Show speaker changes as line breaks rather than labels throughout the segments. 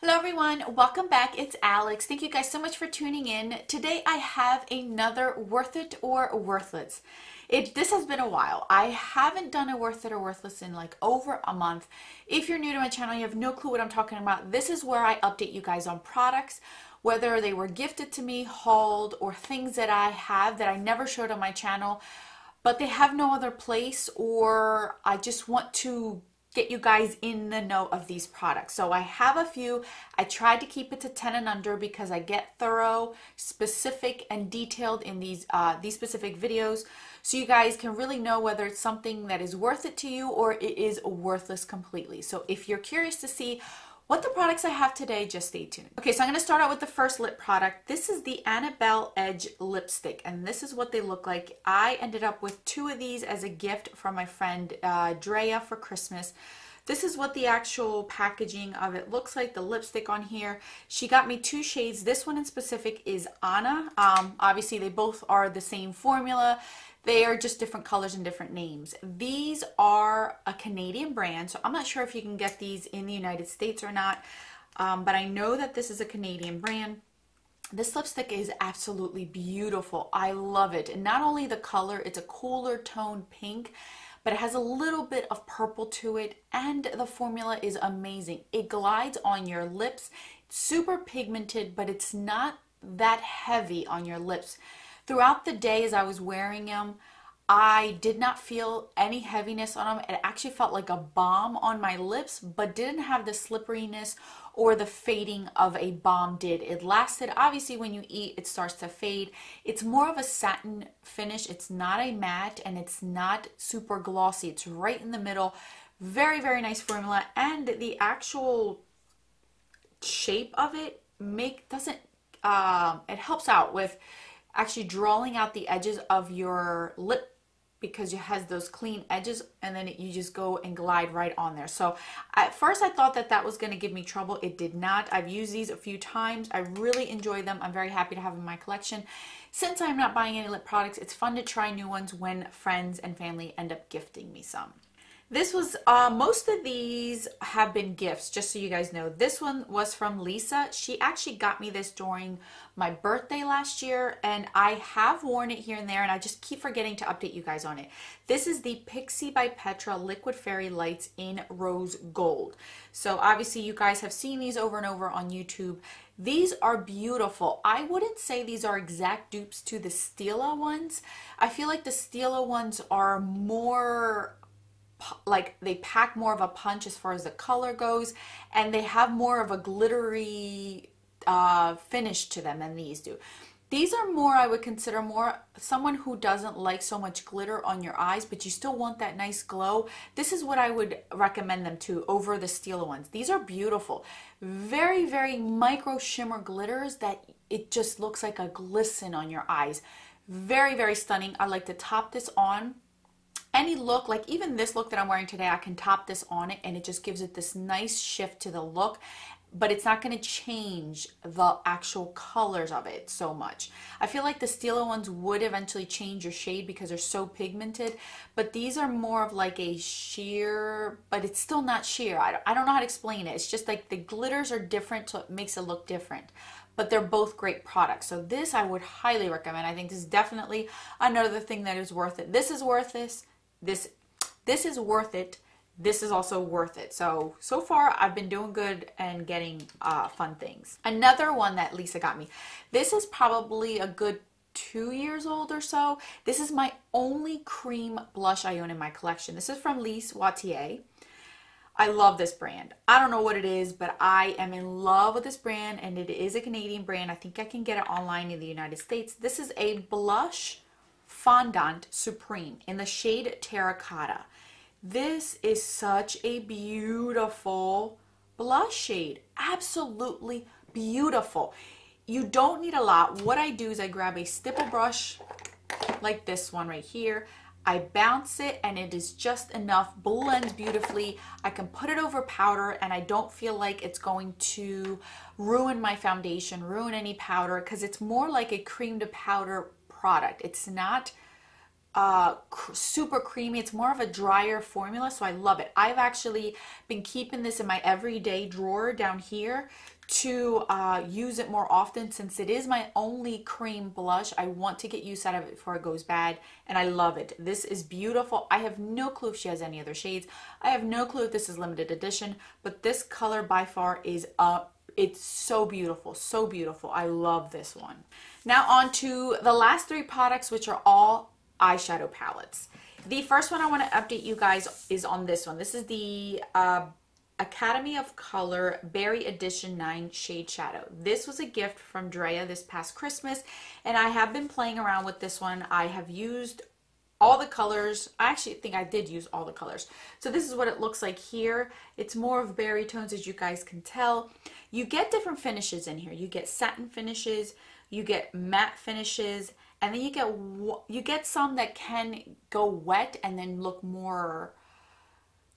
Hello everyone, welcome back. It's Alex. Thank you guys so much for tuning in. Today I have another Worth It or Worthless. This has been a while. I haven't done a Worth It or Worthless in like over a month. If you're new to my channel, you have no clue what I'm talking about. This is where I update you guys on products, whether they were gifted to me, hauled, or things that I have that I never showed on my channel, but they have no other place, or I just want to get you guys in the know of these products. So I have a few. I tried to keep it to 10 and under because I get thorough, specific, and detailed in these specific videos, so you guys can really know whether it's something that is worth it to you or it is worthless completely. So if you're curious to see what the products I have today, just stay tuned. Okay, so I'm going to start out with the first lip product. This is the Annabelle Edge lipstick, and this is what they look like. I ended up with 2 of these as a gift from my friend Drea for Christmas. This is what the actual packaging of it looks like, the lipstick on here. She got me 2 shades. This one in specific is Anna. Obviously, they both are the same formula. They are just different colors and different names. These are a Canadian brand, so I'm not sure if you can get these in the United States or not, but I know that this is a Canadian brand. This lipstick is absolutely beautiful. I love it. And not only the color, it's a cooler toned pink, but it has a little bit of purple to it, and the formula is amazing. It glides on your lips. It's super pigmented, but it's not that heavy on your lips. Throughout the day as I was wearing them, I did not feel any heaviness on them. It actually felt like a balm on my lips, but didn't have the slipperiness or the fading of a balm did. It lasted. Obviously, when you eat, it starts to fade. It's more of a satin finish. It's not a matte, and it's not super glossy. It's right in the middle. Very, very nice formula, and the actual shape of it it helps out with actually drawing out the edges of your lip, because it has those clean edges, and then you just go and glide right on there. So at first I thought that was going to give me trouble. It did not. I've used these a few times. I really enjoy them. I'm very happy to have them in my collection. Since I'm not buying any lip products, it's fun to try new ones when friends and family end up gifting me some. This was, most of these have been gifts, just so you guys know. This one was from Lisa. She actually got me this during my birthday last year, and I have worn it here and there, and I just keep forgetting to update you guys on it. This is the Pixi by Petra Liquid Fairy Lights in Rose Gold. So obviously you guys have seen these over and over on YouTube. These are beautiful. I wouldn't say these are exact dupes to the Stila ones. I feel like the Stila ones are more, like, they pack more of a punch as far as the color goes, and they have more of a glittery finish to them than these do. These are more, I would consider more someone who doesn't like so much glitter on your eyes, but you still want that nice glow. This is what I would recommend them to over the Stila ones. These are beautiful. Very, very micro shimmer glitters that it just looks like a glisten on your eyes. Very, very stunning. I like to top this on. Any look, like even this look that I'm wearing today, I can top this on it, and it just gives it this nice shift to the look, but it's not going to change the actual colors of it so much. I feel like the Stila ones would eventually change your shade because they're so pigmented, but these are more of like a sheer, but it's still not sheer. I don't know how to explain it. It's just like the glitters are different, so it makes it look different. But they're both great products. So this I would highly recommend. I think this is definitely another thing that is worth it. This is worth this. This is worth it. This is also worth it. So far I've been doing good and getting fun things. Another one that Lisa got me. This is probably a good 2 years old or so. This is my only cream blush I own in my collection. This is from Lise Watier. I love this brand. I don't know what it is, but I am in love with this brand, and it is a Canadian brand. I think I can get it online in the United States. This is a blush fondant supreme in the shade terracotta. This is such a beautiful blush shade. Absolutely beautiful. You don't need a lot. What I do is I grab a stipple brush like this one right here. I bounce it, and it is just enough. Blends beautifully. I can put it over powder, and I don't feel like it's going to ruin my foundation, ruin any powder, because it's more like a cream to powder product. It's not super creamy. It's more of a drier formula, so I love it. I've actually been keeping this in my everyday drawer down here to use it more often, since it is my only cream blush. I want to get use out of it before it goes bad, and I love it. This is beautiful. I have no clue if she has any other shades. I have no clue if this is limited edition, but this color by far is it's so beautiful, so beautiful. I love this one. Now on to the last three products, which are all eyeshadow palettes. The first one I want to update you guys is on this one. This is the Academy of Color Berry Edition 9 Shade Shadow. This was a gift from Drea this past Christmas, and I have been playing around with this one. I have used all the colors. I actually think I did use all the colors. So this is what it looks like here. It's more of berry tones, as you guys can tell. You get different finishes in here. You get satin finishes, you get matte finishes, and then you get some that can go wet and then look more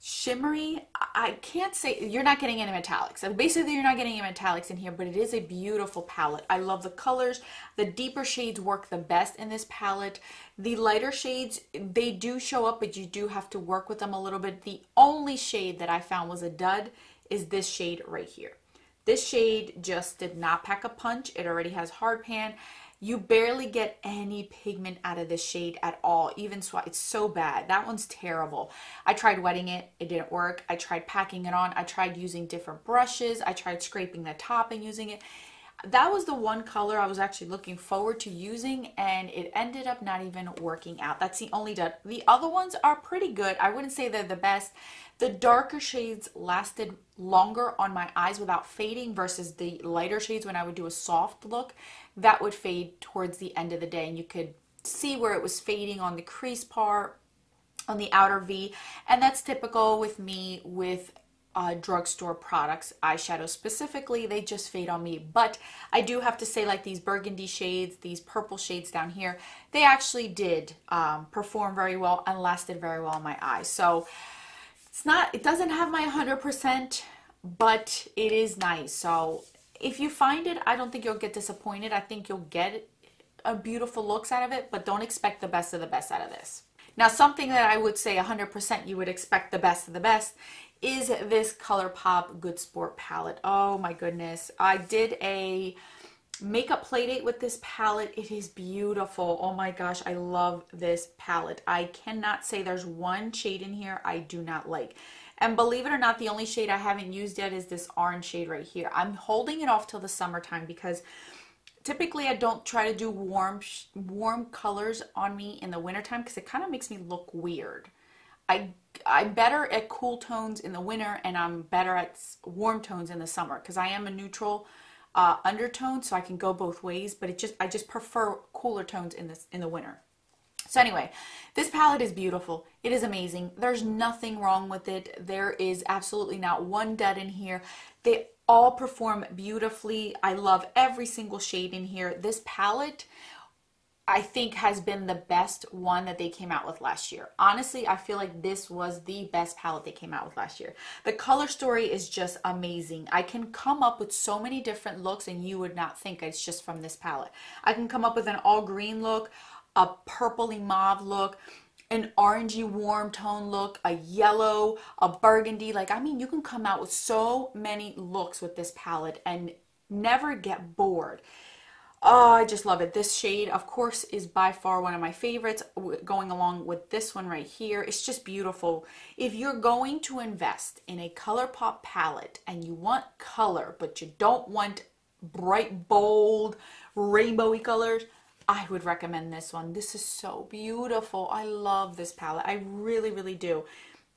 shimmery. I can't say you're not getting any metallics. So basically you're not getting any metallics in here, but it is a beautiful palette. I love the colors. The deeper shades work the best in this palette. The lighter shades, they do show up, but you do have to work with them a little bit. The only shade that I found was a dud is this shade right here. This shade just did not pack a punch. It already has hard pan. You barely get any pigment out of this shade at all. Even so, it's so bad. That one's terrible. I tried wetting it. It didn't work. I tried packing it on. I tried using different brushes. I tried scraping the top and using it. That was the one color I was actually looking forward to using, and it ended up not even working out. That's the only dud. The other ones are pretty good. I wouldn't say they're the best. The darker shades lasted longer on my eyes without fading versus the lighter shades. When I would do a soft look, that would fade towards the end of the day, and you could see where it was fading on the crease part, on the outer V, and that's typical with me with drugstore products, eyeshadow specifically. They just fade on me. But I do have to say, like these burgundy shades, these purple shades down here, they actually did perform very well and lasted very well on my eyes. So it doesn't have my 100%, but it is nice. So if you find it, I don't think you'll get disappointed. I think you'll get a beautiful looks out of it, but don't expect the best of the best out of this. Now, something that I would say 100% you would expect the best of the best is this ColourPop Good Sport palette. Oh my goodness. I did a makeup playdate with this palette. It is beautiful. Oh my gosh, I love this palette. I cannot say there's one shade in here I do not like. And believe it or not, the only shade I haven't used yet is this orange shade right here. I'm holding it off till the summertime because typically I don't try to do warm colors on me in the wintertime because it kind of makes me look weird. I'm better at cool tones in the winter, and I'm better at warm tones in the summer because I am a neutral undertone, so I can go both ways, but I just prefer cooler tones in the winter. So anyway, this palette is beautiful. It is amazing. There's nothing wrong with it. There is absolutely not one dud in here. They all perform beautifully. I love every single shade in here. This palette, I think, has been the best one that they came out with last year. Honestly, I feel like this was the best palette they came out with last year. The color story is just amazing. I can come up with so many different looks and you would not think it's just from this palette. I can come up with an all green look, a purpley mauve look, an orangey warm tone look, a yellow, a burgundy. Like, I mean, you can come out with so many looks with this palette and never get bored. Oh, I just love it. This shade, of course, is by far one of my favorites, going along with this one right here. It's just beautiful. If you're going to invest in a ColourPop palette and you want color, but you don't want bright, bold, rainbowy colors, I would recommend this one. This is so beautiful. I love this palette. I really, really do.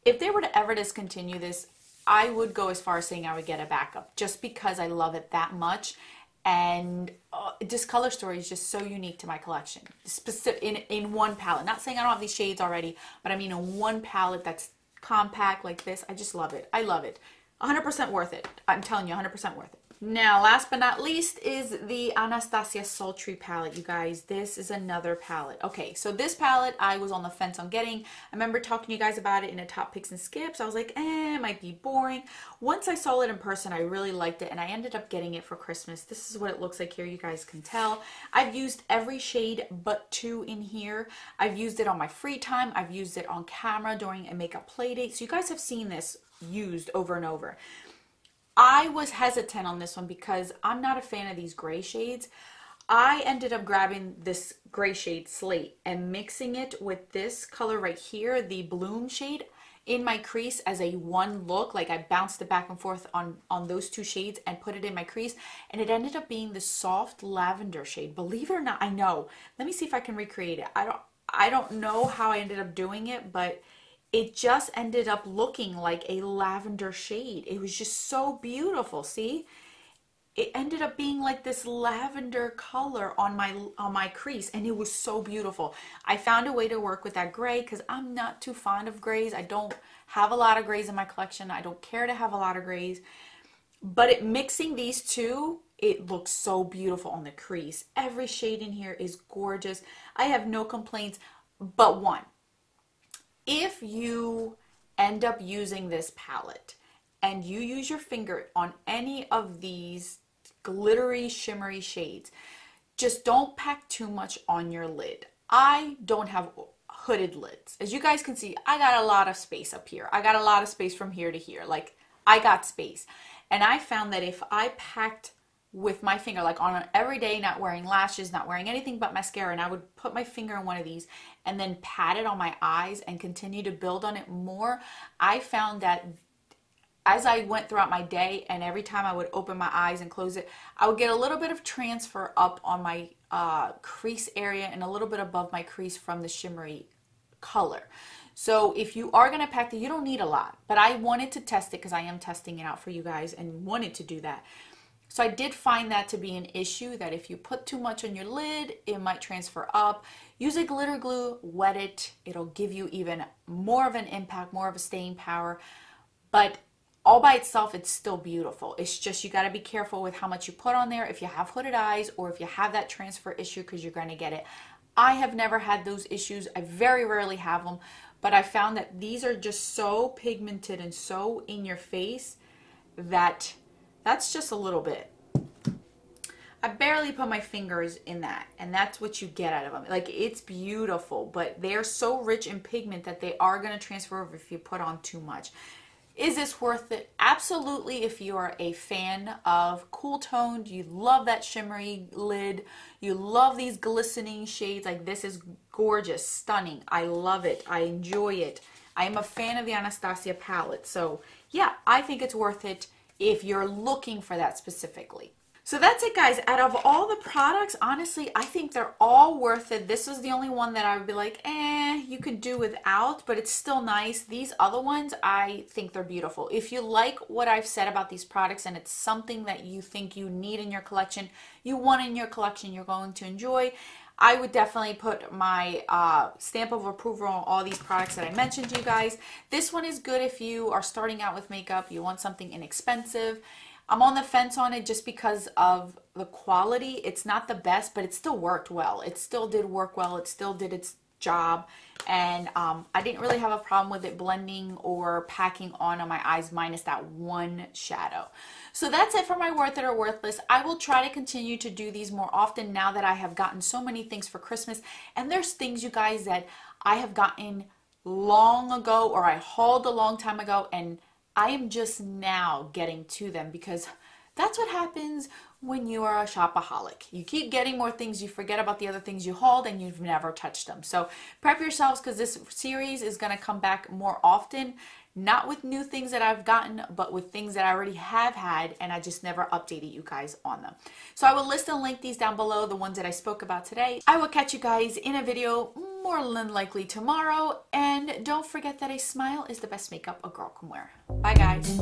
If they were to ever discontinue this, I would go as far as saying I would get a backup just because I love it that much. And this color story is just so unique to my collection. Specific in one palette. Not saying I don't have these shades already, but I mean in one palette that's compact like this. I just love it. I love it. 100% worth it. I'm telling you, 100% worth it. Now, last but not least is the Anastasia Sultry palette, you guys. This is another palette. Okay, so this palette I was on the fence on getting. I remember talking to you guys about it in a Top Picks and Skips. I was like, it might be boring. Once I saw it in person, I really liked it, and I ended up getting it for Christmas. This is what it looks like here, you guys can tell. I've used every shade but 2 in here. I've used it on my free time. I've used it on camera during a makeup play date. So you guys have seen this used over and over. I was hesitant on this one because I'm not a fan of these gray shades. I ended up grabbing this gray shade Slate and mixing it with this color right here, the Bloom shade, in my crease as a one look. Like I bounced it back and forth on those 2 shades and put it in my crease, and it ended up being the soft lavender shade. Believe it or not, I know. Let me see if I can recreate it. I don't know how I ended up doing it, but it just ended up looking like a lavender shade. It was just so beautiful. See, it ended up being like this lavender color on my crease, and it was so beautiful. I found a way to work with that gray because I'm not too fond of grays. I don't have a lot of grays in my collection. I don't care to have a lot of grays, but mixing these two, it looks so beautiful on the crease. Every shade in here is gorgeous. I have no complaints but one. If you end up using this palette and you use your finger on any of these glittery, shimmery shades, just don't pack too much on your lid. I don't have hooded lids. As you guys can see, I got a lot of space up here. I got a lot of space from here to here. Like, I got space. And I found that if I packed with my finger, like on an everyday, not wearing lashes, not wearing anything but mascara, and I would put my finger in one of these and then pat it on my eyes and continue to build on it more, I found that as I went throughout my day and every time I would open my eyes and close it, I would get a little bit of transfer up on my crease area and a little bit above my crease from the shimmery color. So if you are going to pack it, you don't need a lot, but I wanted to test it because I am testing it out for you guys and wanted to do that. So I did find that to be an issue, that if you put too much on your lid, it might transfer up. Use a glitter glue, wet it. It'll give you even more of an impact, more of a staying power. But all by itself, it's still beautiful. It's just you got to be careful with how much you put on there if you have hooded eyes or if you have that transfer issue, because you're going to get it. I have never had those issues. I very rarely have them. But I found that these are just so pigmented and so in your face that that's just a little bit. I barely put my fingers in that, and that's what you get out of them. Like, it's beautiful, but they're so rich in pigment that they are going to transfer over if you put on too much. Is this worth it? Absolutely. If you are a fan of cool toned, you love that shimmery lid, you love these glistening shades, like this is gorgeous, stunning. I love it. I enjoy it. I am a fan of the Anastasia palette. So yeah, I think it's worth it if you're looking for that specifically. So that's it, guys. Out of all the products, honestly, I think they're all worth it. This is the only one that I would be like, you could do without, but it's still nice. These other ones, I think they're beautiful. If you like what I've said about these products and it's something that you think you need in your collection, you want in your collection, you're going to enjoy, I would definitely put my stamp of approval on all these products that I mentioned to you guys. This one is good if you are starting out with makeup, you want something inexpensive. I'm on the fence on it just because of the quality. It's not the best, but it still worked well. It still did work well. It still did its job. And I didn't really have a problem with it blending or packing on my eyes minus that one shadow. So that's it for my worth it or worthless. I will try to continue to do these more often now that I have gotten so many things for Christmas. And there's things, you guys, that I have gotten long ago or I hauled a long time ago, and I am just now getting to them because that's what happens when you are a shopaholic. You keep getting more things, you forget about the other things you hauled and you've never touched them. So prep yourselves, because this series is going to come back more often, not with new things that I've gotten, but with things that I already have had and I just never updated you guys on them. So I will list and link these down below, the ones that I spoke about today. I will catch you guys in a video more than likely tomorrow, and don't forget that a smile is the best makeup a girl can wear. Bye guys.